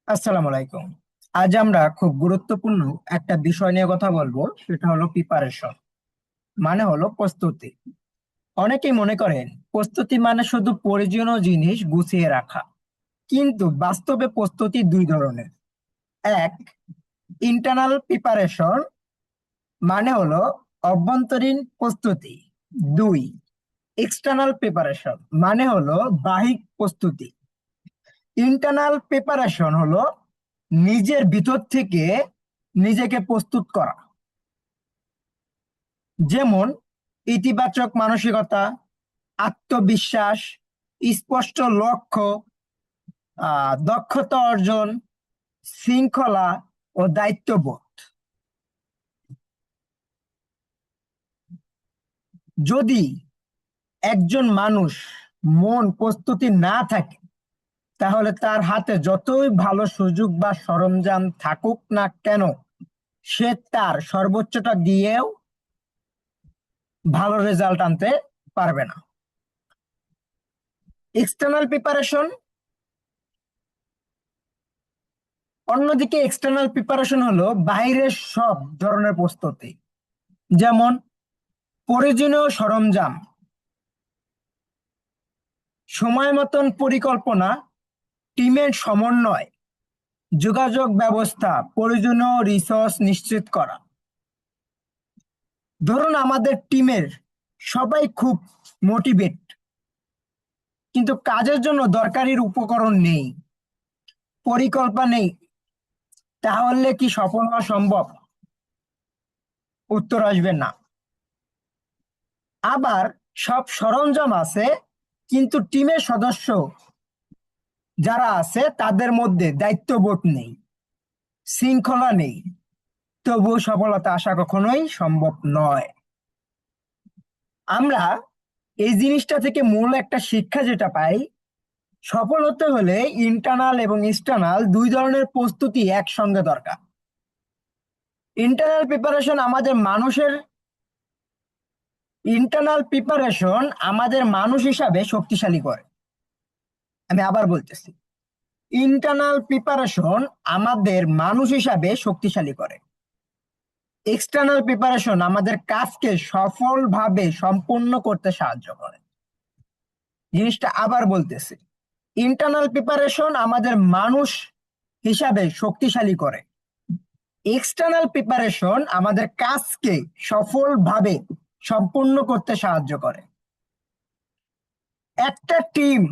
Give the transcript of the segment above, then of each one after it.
আসসালামু আলাইকুম। আজ আমরা খুব গুরুত্বপূর্ণ একটা বিষয় নিয়ে কথা বলবো, সেটা হলো প্রিপারেশন। মানে হলো প্রস্তুতি। অনেকেই মনে করেন প্রস্তুতি মানে শুধু প্রয়োজনীয় জিনিস গুছিয়ে রাখা, কিন্তু বাস্তবে প্রস্তুতি দুই ধরনের। এক, ইন্টারনাল প্রিপারেশন, মানে হলো অভ্যন্তরীণ প্রস্তুতি। দুই, এক্সটার্নাল প্রিপারেশন, মানে হলো বাহ্যিক প্রস্তুতি। ইন্টারনাল প্রিপারেশন হলো নিজের ভিতর থেকে নিজেকে প্রস্তুত করা, যেমন ইতিবাচক মানসিকতা, আত্মবিশ্বাস, স্পষ্ট লক্ষ্য, দক্ষতা অর্জন, শৃঙ্খলা ও দায়িত্ববোধ। যদি একজন মানুষ মন প্রস্তুতি না থাকে, তাহলে তার হাতে যতই ভালো সুযোগ বা সরঞ্জাম থাকুক না কেন, সে তার সর্বোচ্চটা দিয়েও ভালো রেজাল্ট আনতে পারবে না। এক্সটার্নাল প্রিপারেশন, অন্যদিকে এক্সটার্নাল প্রিপারেশন হলো বাইরের সব ধরনের প্রস্তুতি, যেমন প্রয়োজনীয় সরঞ্জাম, সময় মতন পরিকল্পনা, টিমের সমন্বয়, যোগাযোগ ব্যবস্থা, প্রয়োজনীয় রিসোর্স নিশ্চিত করা। ধরুন আমাদের টিমের সবাই খুব মোটিভেট, কিন্তু কাজের জন্য দরকারি উপকরণ নেই, পরিকল্পনা নেই, তাহলে কি সফল হওয়া সম্ভব? উত্তর আসবে না। আবার সব সরঞ্জাম আছে, কিন্তু টিমের সদস্য যারা আছে তাদের মধ্যে দায়িত্ববোধ নেই, শৃঙ্খলা নেই, তবুও সফলতা আসা কখনোই সম্ভব নয়। আমরা এই জিনিসটা থেকে মূল একটা শিক্ষা যেটা পাই, সফল হতে হলে ইন্টারনাল এবং এক্সটার্নাল দুই ধরনের প্রস্তুতি একসঙ্গে দরকার। ইন্টারনাল প্রিপারেশন আমাদের মানুষের ইন্টারনাল প্রিপারেশন আমাদের মানুষ হিসাবে শক্তিশালী করে। আমি আবার বলতেছি, ইন্টারনাল প্রিপারেশন আমাদের মানুষ হিসাবে শক্তিশালী করে। এক্সটার্নাল প্রিপারেশন আমাদের কাজকে সফলভাবে সম্পূর্ণ করতে সাহায্য করে। জিনিসটা আবার বলতেছি, ইন্টারনাল প্রিপারেশন আমাদের মানুষ হিসাবে শক্তিশালী করে। এক্সটার্নাল প্রিপারেশন আমাদের কাজকে সফলভাবে সম্পূর্ণ করতে সাহায্য করে। একটা টিম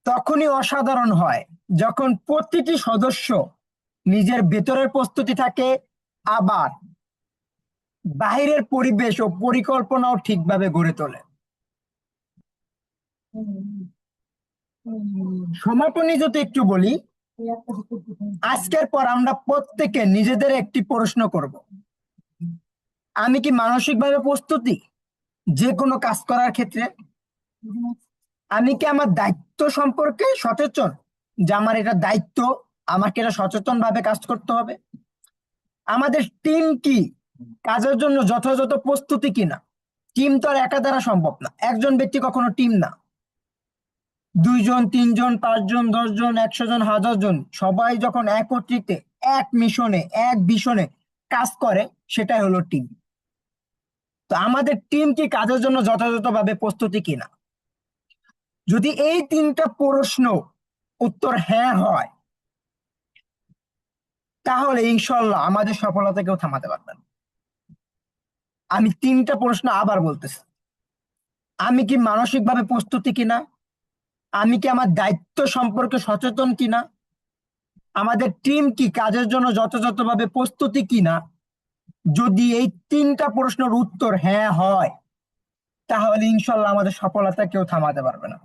তখনই অসাধারণ হয় যখন প্রতিটি সদস্য নিজের ভেতরের প্রস্তুতি থাকে, আবার বাহিরের পরিবেশ ও পরিকল্পনাও ঠিকভাবে গড়ে তোলে। সমাপনী যদি একটু বলি, আজকের পর আমরা প্রত্যেকে নিজেদের একটি প্রশ্ন করব: আমি কি মানসিকভাবে প্রস্তুতি যে কোনো কাজ করার ক্ষেত্রে? আমি কি আমার দায়িত্ব সম্পর্কে সচেতন, যে আমার এটা দায়িত্ব, আমাকে এটা সচেতন ভাবে কাজ করতে হবে? আমাদের টিম কি কাজের জন্য যথাযথ প্রস্তুতি কিনা? টিম তো আর একা দ্বারা সম্ভব না, একজন ব্যক্তি কখনো টিম না। দুইজন, তিনজন, পাঁচজন, 10 জন, 100 জন, 1000 জন সবাই যখন একত্রিত এক মিশনে এক ভিশনে কাজ করে, সেটাই হলো টিম। তো আমাদের টিম কি কাজের জন্য যথাযথভাবে প্রস্তুতি কিনা? যদি এই তিনটা প্রশ্ন উত্তর হ্যাঁ হয়, তাহলে ইনশাল্লাহ আমাদের সফলতা কেউ থামাতে পারবে না। আমি তিনটা প্রশ্ন আবার বলতেছি: আমি কি মানসিকভাবে প্রস্তুতি কিনা? আমি কি আমার দায়িত্ব সম্পর্কে সচেতন কিনা? আমাদের টিম কি কাজের জন্য যথাযথভাবে প্রস্তুতি কিনা? যদি এই তিনটা প্রশ্নের উত্তর হ্যাঁ হয়, তাহলে ইনশাল্লাহ আমাদের সফলতা কেউ থামাতে পারবে না।